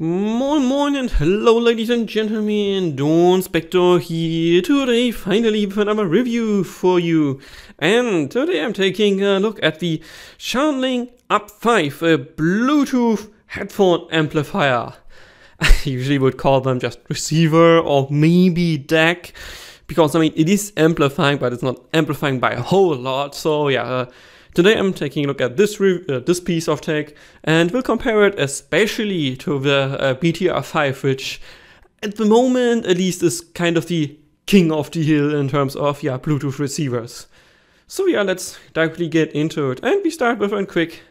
Moin moin and hello ladies and gentlemen, Donspektor here today finally with another review for you. And today I'm taking a look at the Shanling UP5, a Bluetooth headphone amplifier. I usually would call them just receiver or maybe DAC, because I mean it is amplifying, but it's not amplifying by a whole lot. So yeah, today I'm taking a look at this piece of tech, and we'll compare it especially to the BTR5, which at the moment at least is kind of the king of the hill in terms of Bluetooth receivers. So yeah, let's directly get into it, and we start with a quick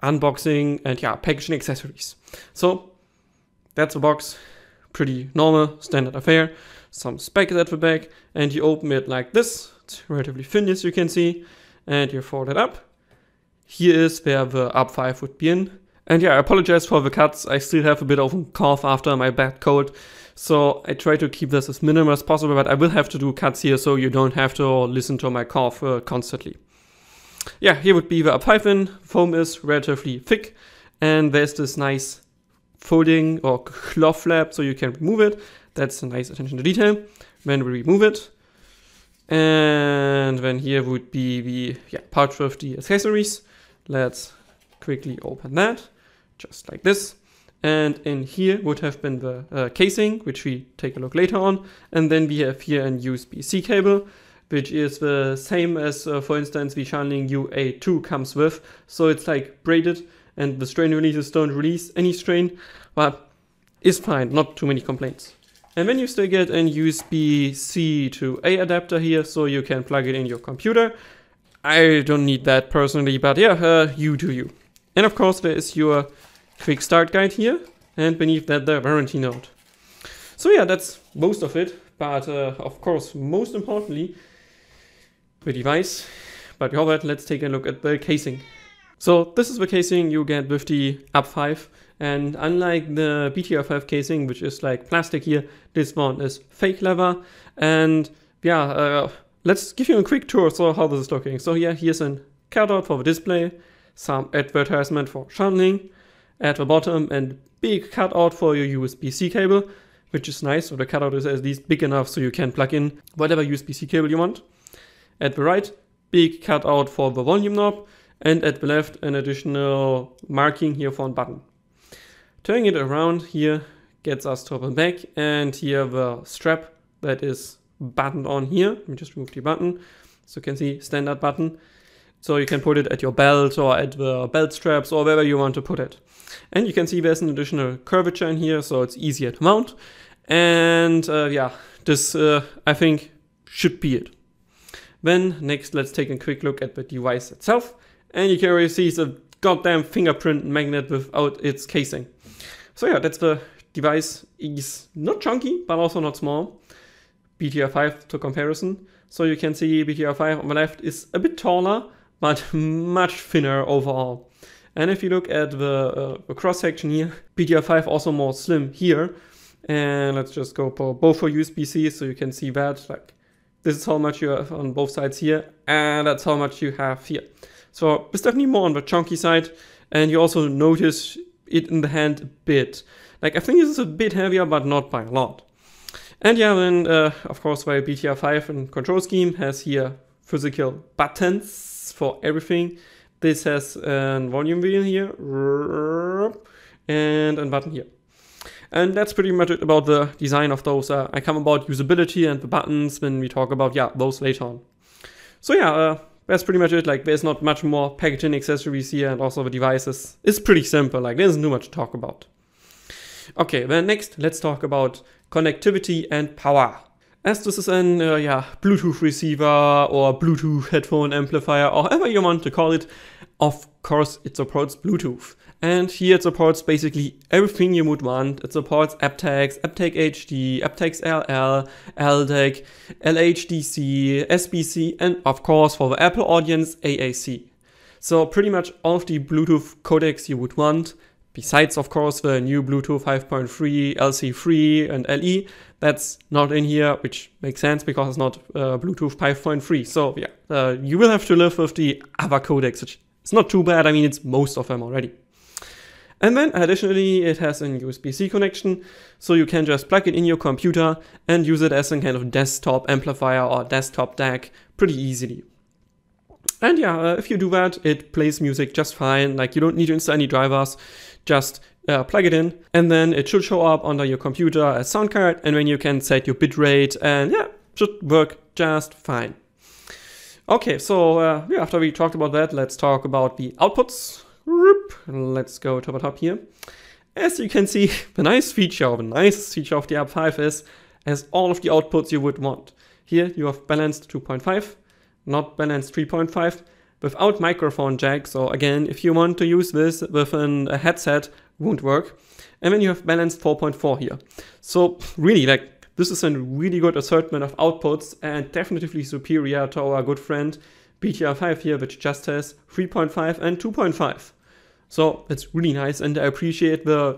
unboxing and packaging accessories. So that's the box, pretty normal, standard affair. Some specs at the back, and you open it like this. It's relatively thin, as you can see, and you fold it up. Here is where the UP5 would be in. And yeah, I apologize for the cuts. I still have a bit of a cough after my bad cold, so I try to keep this as minimal as possible, but I will have to do cuts here so you don't have to listen to my cough constantly. Yeah, here would be the UP5 in. Foam is relatively thick, and there's this nice folding or cloth flap so you can remove it. That's a nice attention to detail when we remove it. And then here would be the pouch with the accessories. Let's quickly open that, just like this. And in here would have been the casing, which we take a look later on. And then we have here an USB-C cable, which is the same as, for instance, the Shanling UP5 comes with. So it's like braided, and the strain releases don't release any strain, but it's fine, not too many complaints. And then you still get an USB-C to A adapter here, so you can plug it in your computer. I don't need that personally, but yeah, you do you. And of course there is your quick start guide here, and beneath that the warranty note. So yeah, that's most of it, but of course most importantly, the device. But before that, let's take a look at the casing. So this is the casing you get with the UP5. And unlike the BTR5 casing, which is like plastic here, this one is fake leather. And let's give you a quick tour so how this is looking. So yeah, here's a cutout for the display, some advertisement for Shanling at the bottom, and big cutout for your USB-C cable, which is nice. So the cutout is at least big enough so you can plug in whatever USB-C cable you want. At the right, big cutout for the volume knob, and at the left, an additional marking here for a button. Turning it around here gets us to the back, and here the strap that is buttoned on here. Let me just remove the button. So you can see standard button. So you can put it at your belt or at the belt straps or wherever you want to put it. And you can see there's an additional curvature in here, so it's easier to mount. And this I think should be it. Then next, let's take a quick look at the device itself. And you can already see it's a goddamn fingerprint magnet without its casing. So yeah, that's the device. Is not chunky, but also not small. BTR5 to comparison. So you can see BTR5 on the left is a bit taller, but much thinner overall. And if you look at the cross section here, BTR5 also more slim here. And let's just go for both for USB-C, so you can see that. Like, this is how much you have on both sides here, and that's how much you have here. So it's definitely more on the chunky side, and you also notice it in the hand a bit. Like, I think this is a bit heavier, but not by a lot. And yeah, then of course, the BTR5 and control scheme has here physical buttons for everything. This has a volume wheel here, and a button here. And that's pretty much it about the design of those. I come about usability and the buttons when we talk about those later on. So yeah, that's pretty much it. Like, there's not much more packaging accessories here, and also the device is pretty simple. Like, there's not much to talk about. Okay, then next, let's talk about connectivity and power. As this is an Bluetooth receiver or Bluetooth headphone amplifier, or however you want to call it, of course it supports Bluetooth. And here it supports basically everything you would want. It supports aptX, aptX HD, aptX LL, LDAC, LHDC, SBC, and of course for the Apple audience, AAC. So pretty much all of the Bluetooth codecs you would want, besides of course the new Bluetooth 5.3, LC3 and LE. That's not in here, which makes sense because it's not Bluetooth 5.3. So yeah, you will have to live with the other codecs, which is not too bad. I mean, it's most of them already. And then additionally, it has a USB-C connection, so you can just plug it in your computer and use it as a kind of desktop amplifier or desktop DAC pretty easily. And yeah, if you do that, it plays music just fine. Like, you don't need to install any drivers, just plug it in, and then it should show up under your computer as sound card, and then you can set your bitrate, and yeah, should work just fine. Okay, so yeah, after we talked about that, let's talk about the outputs. Let's go to the top here. As you can see, the nicest feature of the UP5 is has all of the outputs you would want. Here you have balanced 2.5, not balanced 3.5, without microphone jack. So again, if you want to use this with a headset, won't work. And then you have balanced 4.4 here. So really, like, this is a really good assortment of outputs and definitely superior to our good friend BTR5 here, which just has 3.5 and 2.5. So it's really nice, and I appreciate the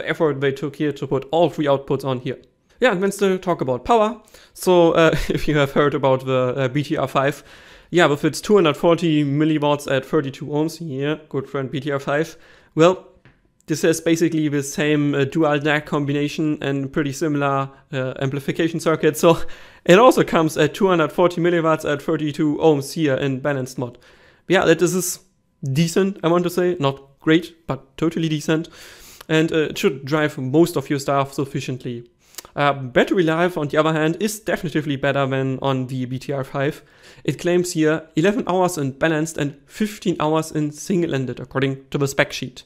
effort they took here to put all three outputs on here. Yeah, and then still talk about power. So if you have heard about the BTR5, yeah, with its 240 milliwatts at 32 ohms here, good friend BTR5, well, this is basically the same dual DAC combination and pretty similar amplification circuit. So it also comes at 240 milliwatts at 32 ohms here in balanced mode. Yeah, this is decent, I want to say. Not great, but totally decent. And it should drive most of your stuff sufficiently. Battery life, on the other hand, is definitely better than on the BTR5. It claims here 11 hours in balanced and 15 hours in single-ended, according to the spec sheet.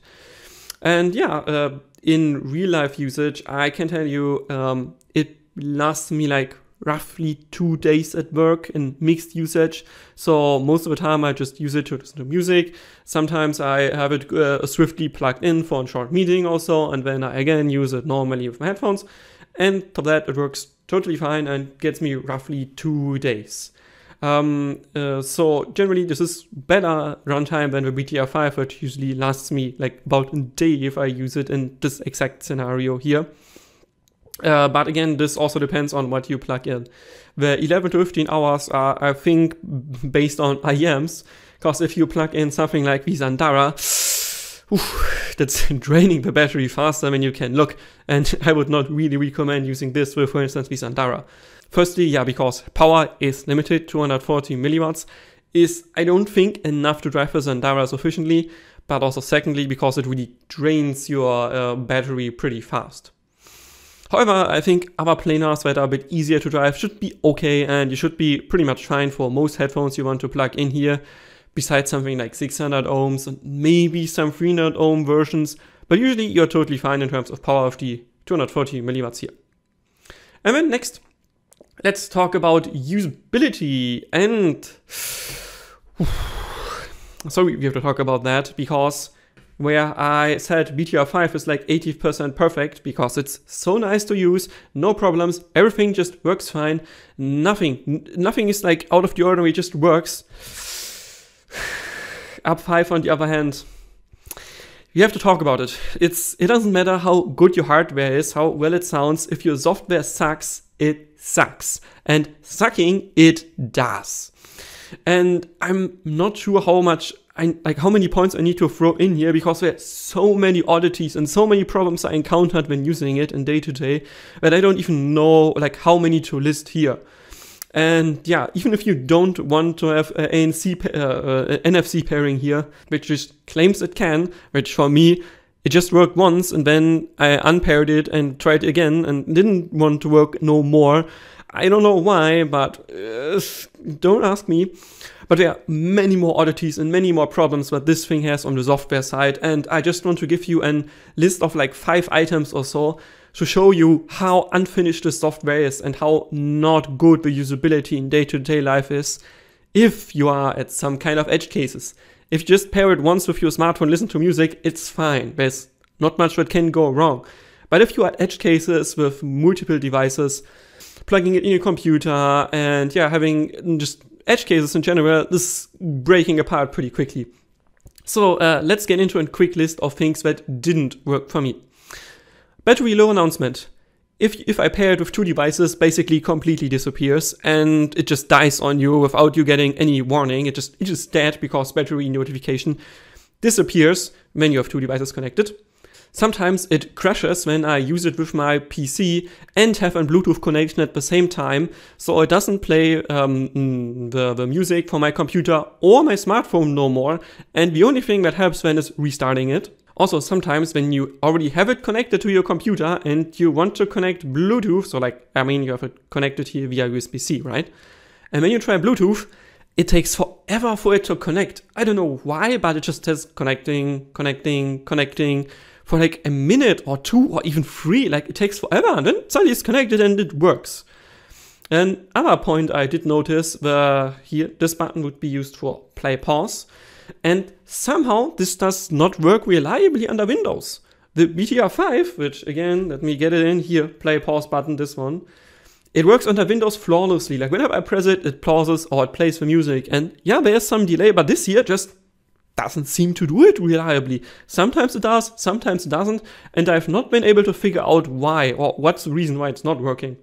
And yeah, in real life usage, I can tell you it lasts me like roughly 2 days at work in mixed usage. So most of the time I just use it to listen to music. Sometimes I have it swiftly plugged in for a short meeting also, and then I again use it normally with my headphones. And for that it works totally fine and gets me roughly 2 days. So generally this is better runtime than the BTR5, which usually lasts me like about a day if I use it in this exact scenario here. But again, this also depends on what you plug in. The 11 to 15 hours are, I think, based on IEMs, because if you plug in something like the Zandara, that's draining the battery faster than you can look, and I would not really recommend using this with, for instance, the Zandara. Firstly, yeah, because power is limited, 240 milliwatts is, I don't think, enough to drive the Zandara sufficiently, but also secondly, because it really drains your battery pretty fast. However, I think other planars that are a bit easier to drive should be okay, and you should be pretty much fine for most headphones you want to plug in here, besides something like 600 ohms and maybe some 300 ohm versions, but usually you're totally fine in terms of power of the 240 milliwatts here. And then next, let's talk about usability, and so we have to talk about that, because where I said BTR5 is like 80% perfect because it's so nice to use, no problems, everything just works fine, nothing is like out of the ordinary, it just works. UP5 on the other hand, you have to talk about it. It doesn't matter how good your hardware is, how well it sounds, if your software sucks, it sucks. And sucking, it does. And I'm not sure how many points I need to throw in here, because there are so many oddities and so many problems I encountered when using it in day-to-day that I don't even know like how many to list here. And yeah, even if you don't want to have NFC pairing here, which just claims it can, which for me, it just worked once and then I unpaired it and tried again and didn't want to work no more. I don't know why, but don't ask me. But there are many more oddities and many more problems that this thing has on the software side, and I just want to give you a list of like 5 items or so to show you how unfinished the software is and how not good the usability in day-to-day life is if you are at some kind of edge cases. If you just pair it once with your smartphone, listen to music, it's fine. There's not much that can go wrong. But if you are at edge cases with multiple devices, plugging it in your computer, and yeah, having just edge cases in general, this is breaking apart pretty quickly. So let's get into a quick list of things that didn't work for me. Battery low announcement. If I pair it with 2 devices, basically completely disappears and it just dies on you without you getting any warning. It just dead because battery notification disappears when you have two devices connected. Sometimes it crashes when I use it with my PC and have a Bluetooth connection at the same time, so it doesn't play the music for my computer or my smartphone no more, and the only thing that helps then is restarting it. Also, sometimes when you already have it connected to your computer and you want to connect Bluetooth, so like, I mean, you have it connected here via USB-C, right? And when you try Bluetooth, it takes forever for it to connect. I don't know why, but it just says connecting for like a minute or 2 or even 3. Like, it takes forever, and then suddenly it's connected and it works. Another point I did notice, this button would be used for play pause, and somehow this does not work reliably under Windows. The BTR5, which again, let me get it in here, play pause button, this one, it works under Windows flawlessly. Like, whenever I press it, it pauses or it plays the music, and yeah, there's some delay, but this here just doesn't seem to do it reliably. Sometimes it does, sometimes it doesn't, and I've not been able to figure out why, or what's the reason why it's not working.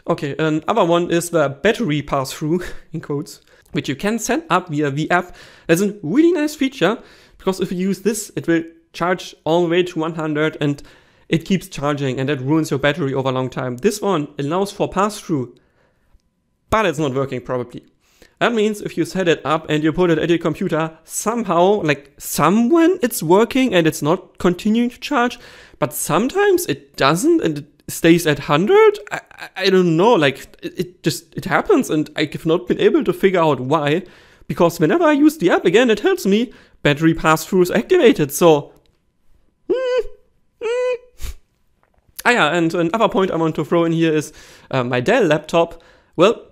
Okay, another one is the battery pass-through, in quotes, which you can set up via the app. There's a really nice feature, because if you use this, it will charge all the way to 100, and it keeps charging, and that ruins your battery over a long time. This one allows for pass-through, but it's not working probably. That means if you set it up and you put it at your computer, somehow, like somewhen it's working and it's not continuing to charge, but sometimes it doesn't and it stays at 100. I don't know, like it happens, and I have not been able to figure out why, because whenever I use the app again, it tells me battery pass-through is activated, so yeah, and another point I want to throw in here is my Dell laptop, well,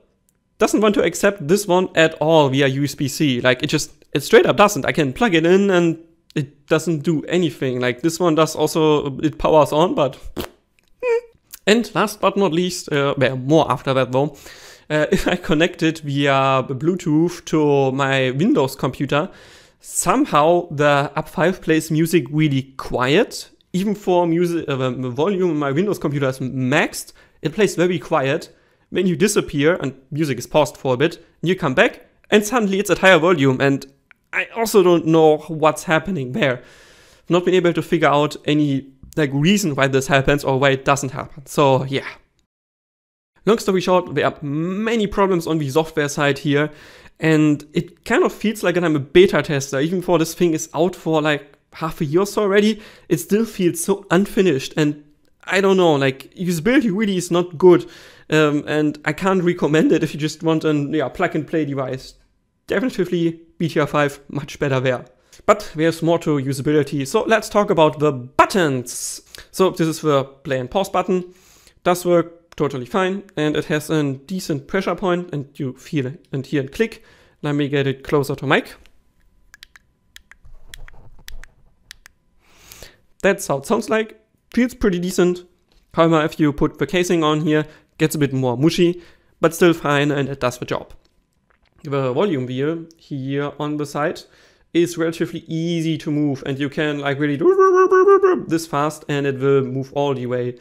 doesn't want to accept this one at all via USB-C. Like, it straight up doesn't. I can plug it in and it doesn't do anything. Like, this one does also, it powers on, but and last but not least, well, more after that though, if I connect it via Bluetooth to my Windows computer, somehow the UP5 plays music really quiet. Even for music, the volume in my Windows computer is maxed, it plays very quiet. When you disappear and music is paused for a bit, and you come back, and suddenly it's at higher volume, and I also don't know what's happening there. I've not been able to figure out any reason why this happens or why it doesn't happen. So yeah. Long story short, there are many problems on the software side here, and it kind of feels like I'm a beta tester. Even though this thing is out for like half a year or so already, it still feels so unfinished, and I don't know, like, usability really is not good, and I can't recommend it if you just want a plug-and-play device. Definitively BTR5 much better there. But there's more to usability, so let's talk about the buttons. So this is the play and pause button. Does work totally fine, and it has a decent pressure point, and you feel it and hear it click. Let me get it closer to mic. That's how it sounds like. Feels pretty decent. However, if you put the casing on here, gets a bit more mushy, but still fine, and it does the job. The volume wheel here on the side is relatively easy to move, and you can like really do this fast, and it will move all the way.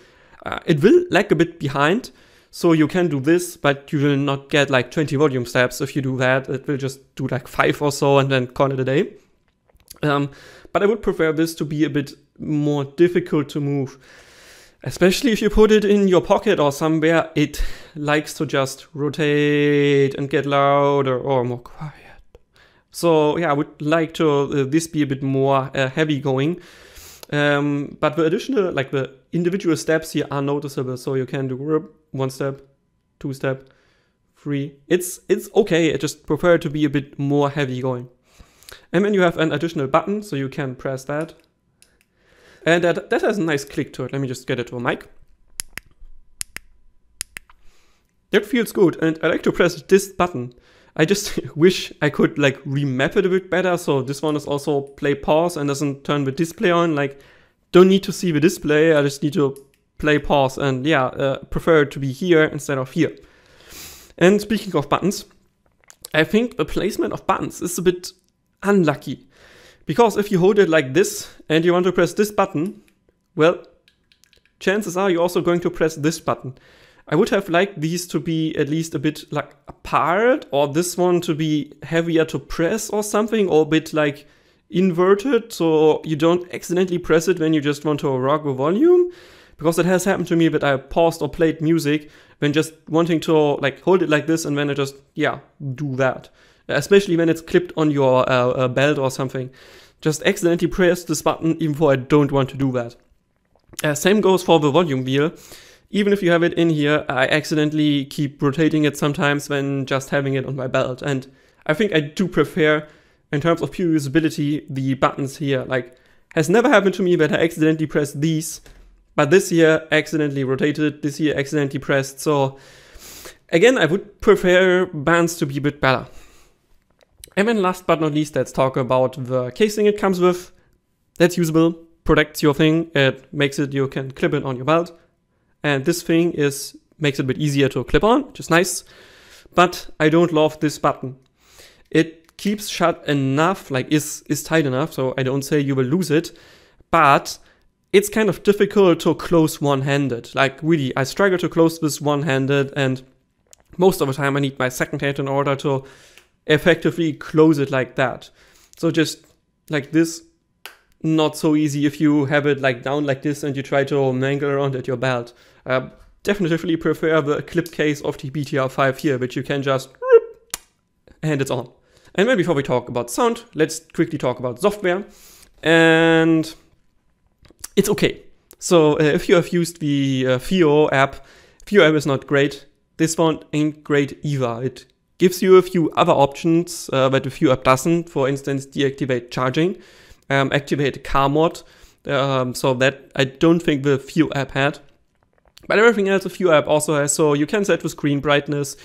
It will lag a bit behind, so you can do this, but you will not get like 20 volume steps if you do that. It will just do like 5 or so and then call it a day. But I would prefer this to be a bit more difficult to move. Especially if you put it in your pocket or somewhere, it likes to just rotate and get louder or more quiet. So yeah, I would like to this be a bit more heavy going. But the additional, like the individual steps here are noticeable. So you can do 1 step, 2 step, 3. It's okay. I just prefer it to be a bit more heavy going. And then you have an additional button, so you can press that. And that has a nice click to it. Let me just get it to a mic. That feels good, and I like to press this button. I just wish I could like remap it a bit better, so this one is also play pause and doesn't turn the display on. Like, don't need to see the display, I just need to play pause, and yeah, prefer it to be here instead of here. And speaking of buttons, I think the placement of buttons is a bit unlucky. Because if you hold it like this and you want to press this button, well, chances are you're also going to press this button. I would have liked these to be at least a bit like apart, or this one to be heavier to press or something, or a bit like inverted, so you don't accidentally press it when you just want to rock the volume. Because it has happened to me that I paused or played music when just wanting to like hold it like this, and then I just, yeah, do that. Especially when it's clipped on your belt or something. Just accidentally press this button even though I don't want to do that. Same goes for the volume wheel. Even if you have it in here, I accidentally keep rotating it sometimes when just having it on my belt. And I think I do prefer, in terms of pure usability, the buttons here. Like, has never happened to me that I accidentally press these, but this here accidentally rotated, this here accidentally pressed. So again, I would prefer bands to be a bit better. And then last but not least, let's talk about the casing it comes with. That's usable, protects your thing, it makes it, you can clip it on your belt. And this thing makes it a bit easier to clip on, which is nice. But I don't love this button. It keeps shut enough, like is tight enough, so I don't say you will lose it. But it's kind of difficult to close one-handed. Like really, I struggle to close this one-handed, and most of the time I need my second hand in order to effectively close it like that. So just like this, not so easy if you have it like down like this and you try to mangle around at your belt. Definitely prefer the clip case of the BTR5 here, which you can just and it's on. And then before we talk about sound, let's quickly talk about software. And it's okay. So if you have used the FIO app is not great. This one ain't great either. It gives you a few other options that the FIO app doesn't. For instance, deactivate charging, activate car mod. So that I don't think the FIO app had. But everything else the FIO app also has. So you can set the screen brightness,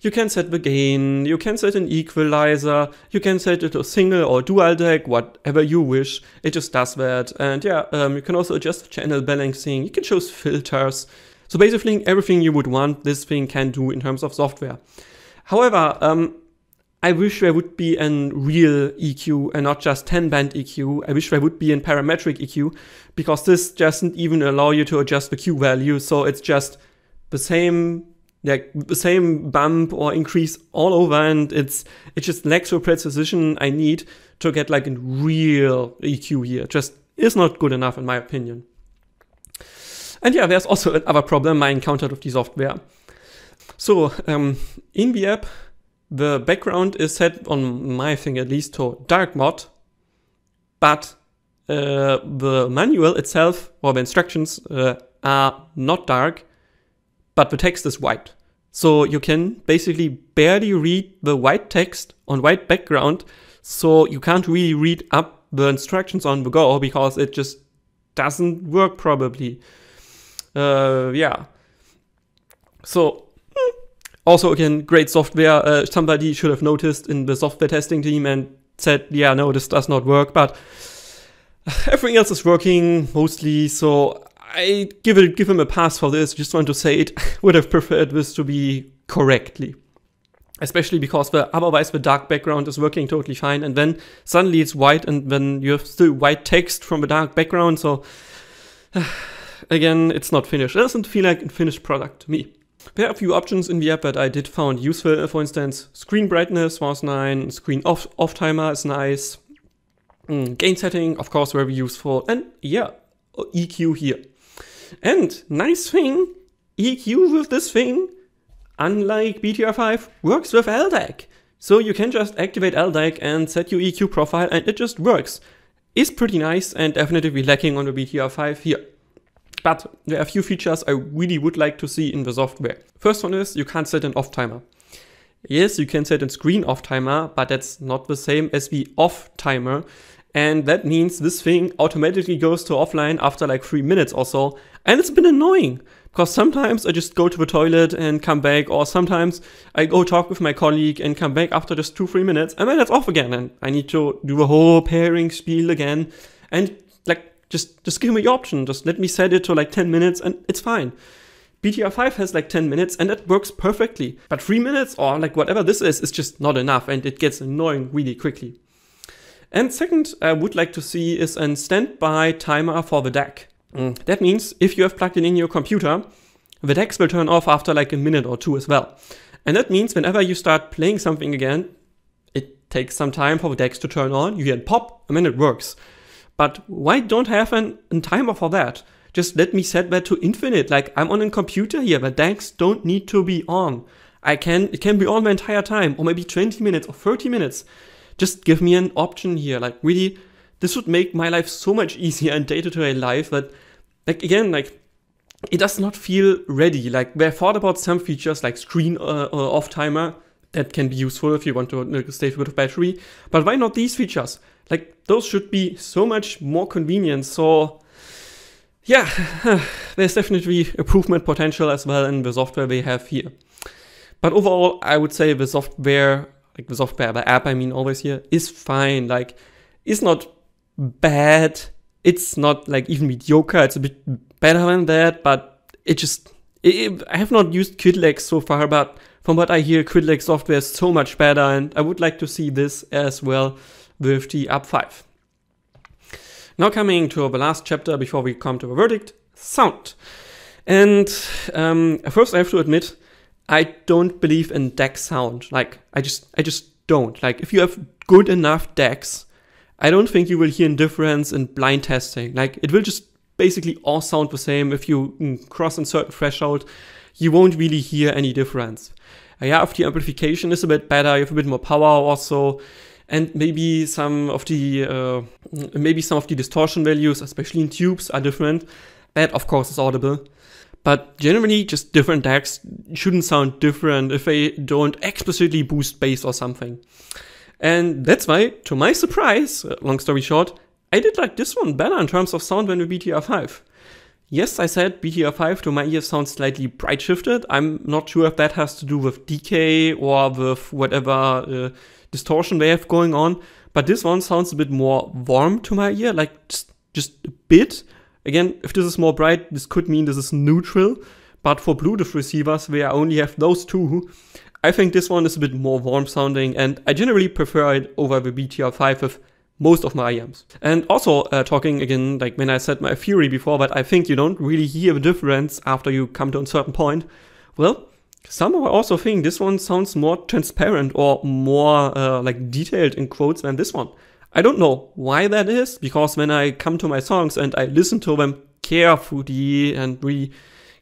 you can set the gain, you can set an equalizer, you can set it to single or dual deck, whatever you wish. It just does that. And yeah, you can also adjust channel balancing, you can choose filters. So basically everything you would want, this thing can do in terms of software. However, I wish there would be a real EQ and not just 10-band EQ. I wish there would be a parametric EQ, because this doesn't even allow you to adjust the Q value. So it's just the same bump or increase all over, and it just lacks the precision I need to get like a real EQ here. It just is not good enough in my opinion. And yeah, there's also another problem I encountered with the software. So in the app, the background is set, on my thing at least, to dark mode, but the manual itself, or the instructions, are not dark, but the text is white. So you can basically barely read the white text on white background, so you can't really read up the instructions on the go, because it just doesn't work probably. Yeah. So also, again, great software. Somebody should have noticed in the software testing team and said, yeah, no, this does not work, but everything else is working mostly, so I give him a pass for this. Just want to say it would have preferred this to be correctly. Especially because otherwise the dark background is working totally fine, and then suddenly it's white, and then you have still white text from the dark background, so again, it's not finished. It doesn't feel like a finished product to me. There are a few options in the app that I did found useful. For instance, screen brightness was nice, screen off timer is nice, gain setting, of course, very useful, and yeah, EQ here. And nice thing, EQ with this thing, unlike BTR5, works with LDAC. So you can just activate LDAC and set your EQ profile, and it just works. It's pretty nice and definitely lacking on the BTR5 here. But there are a few features I really would like to see in the software. First one is you can't set an off timer. Yes, you can set a screen off timer, but that's not the same as the off timer. And that means this thing automatically goes to offline after like 3 minutes or so. And it's been annoying, because sometimes I just go to the toilet and come back, or sometimes I go talk with my colleague and come back after just 2-3 minutes, and then it's off again. And I need to do a whole pairing spiel again. And like, just give me the option. Just let me set it to like 10 minutes and it's fine. BTR5 has like 10 minutes and that works perfectly. But 3 minutes or like whatever this is just not enough, and it gets annoying really quickly. And second, I would like to see is a standby timer for the DAC. That means if you have plugged it in your computer, the DACs will turn off after like a minute or two as well. And that means whenever you start playing something again, it takes some time for the DAX to turn on, you hear it pop, and then it works. But why don't have a timer for that? Just let me set that to infinite. Like, I'm on a computer here, the DAX don't need to be on. It can be on the entire time, or maybe 20 minutes or 30 minutes. Just give me an option here. Like, really, this would make my life so much easier in day-to-day life that, like, again, like, it does not feel ready. Like, they thought about some features like screen off timer that can be useful if you want to save a bit of battery. But why not these features? Like, those should be so much more convenient. So, yeah, there's definitely improvement potential as well in the software they have here. But overall, I would say the software, the app, I mean, always here, is fine. Like, it's not bad. It's not like even mediocre. It's a bit better than that, but I have not used Quidlex so far, but from what I hear, Quidlex software is so much better, and I would like to see this as well with the UP5. Now coming to the last chapter before we come to the verdict, sound. And first I have to admit, I don't believe in DAX sound. Like, I just don't. Like, if you have good enough DAX, I don't think you will hear a difference in blind testing. Like, it will just basically all sound the same. If you cross a certain threshold, you won't really hear any difference. Yeah, if the amplification is a bit better, you have a bit more power also, and maybe some of the distortion values, especially in tubes, are different. That, of course, is audible. But generally, just different DAX shouldn't sound different if they don't explicitly boost bass or something. And that's why, to my surprise, long story short, I did like this one better in terms of sound than the BTR5. Yes, I said BTR5 to my ears sounds slightly bright shifted. I'm not sure if that has to do with decay or with whatever distortion they have going on. But this one sounds a bit more warm to my ear, like just a bit. Again, if this is more bright, this could mean this is neutral. But for Bluetooth receivers, where I only have those two, I think this one is a bit more warm sounding, and I generally prefer it over the BTR5 with most of my IMs. And also talking again, like when I said my theory before, that I think you don't really hear the difference after you come to a certain point. Well, some are also think this one sounds more transparent or more like detailed in quotes than this one. I don't know why that is, because when I come to my songs and I listen to them carefully and we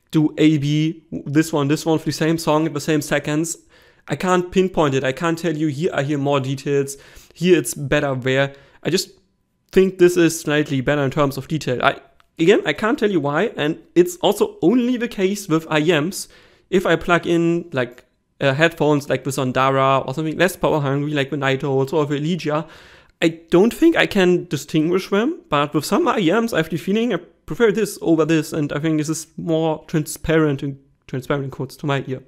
do A/B, this one for the same song at the same seconds, I can't pinpoint it. I can't tell you here I hear more details, here it's better there. I just think this is slightly better in terms of detail. I can't tell you why, and it's also only the case with IMs. If I plug in like headphones like the Sondara or something less power hungry like the Nitos or the Elygia, I don't think I can distinguish them, but with some IMs I have the feeling I prefer this over this, and I think this is more transparent in quotes to my ear.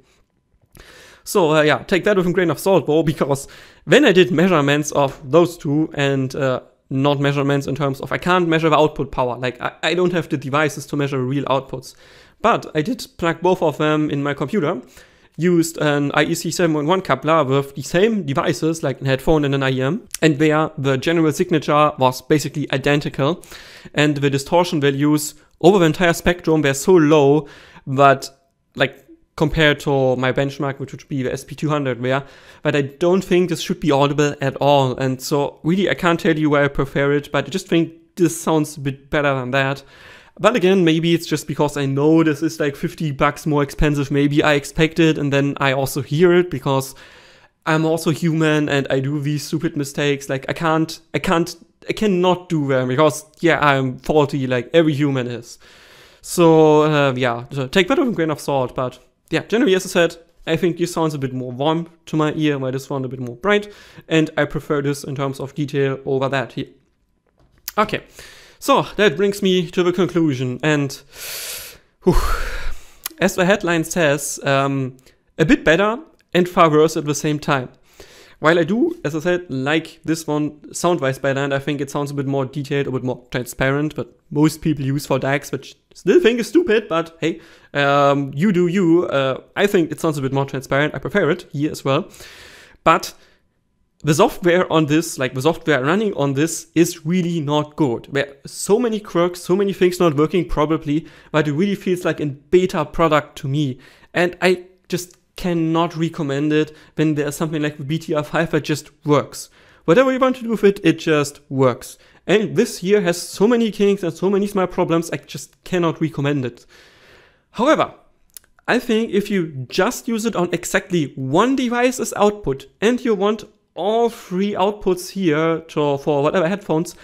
So yeah, take that with a grain of salt, though, because when I did measurements of those two and not measurements in terms of I can't measure the output power, like I don't have the devices to measure real outputs, but I did plug both of them in my computer, used an IEC 7.1 coupler with the same devices like a headphone and an IEM, and there the general signature was basically identical, and the distortion values over the entire spectrum were so low that, like, compared to my benchmark, which would be the SP200 there, but I don't think this should be audible at all. And so really I can't tell you why I prefer it, but I just think this sounds a bit better than that. But again, maybe it's just because I know this is like $50 more expensive. Maybe I expect it, and then I also hear it because I'm also human and I do these stupid mistakes. Like I cannot do them because yeah, I'm faulty like every human is. So yeah, take that with a grain of salt, but yeah, generally, as I said, I think this sounds a bit more warm to my ear, while this one a bit more bright, and I prefer this in terms of detail over that here. Okay, so that brings me to the conclusion, and as the headline says, a bit better and far worse at the same time. While I do, as I said, like this one sound-wise better, and I think it sounds a bit more detailed, a bit more transparent, but most people use for DAX, which still think is stupid, but hey, you do you. I think it sounds a bit more transparent. I prefer it here as well. But the software on this, like the software running on this, is really not good. There are so many quirks, so many things not working properly, but it really feels like a beta product to me. And I just cannot recommend it when there's something like the BTR5 that just works. Whatever you want to do with it, it just works. And this here has so many kinks and so many small problems, I just cannot recommend it. However, I think if you just use it on exactly one device as output and you want all 3 outputs here for whatever headphones,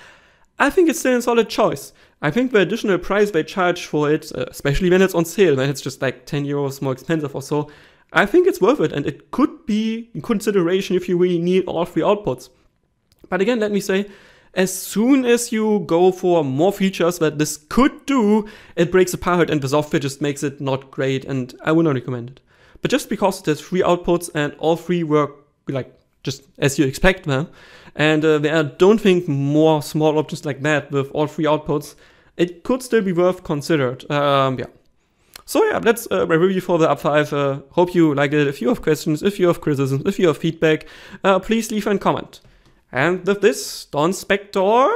I think it's still a solid choice. I think the additional price they charge for it, especially when it's on sale, when it's just like 10 euros more expensive or so, I think it's worth it, and it could be in consideration if you really need all 3 outputs. But again, let me say, as soon as you go for more features that this could do, it breaks apart and the software just makes it not great, and I would not recommend it. But just because there's 3 outputs and all 3 work like just as you expect them, and there are, don't think, more small options like that with all 3 outputs, it could still be worth considered. Yeah. So yeah, that's my review for the UP5. Hope you liked it. If you have questions, if you have criticisms, if you have feedback, please leave a comment. And with this, Donspektor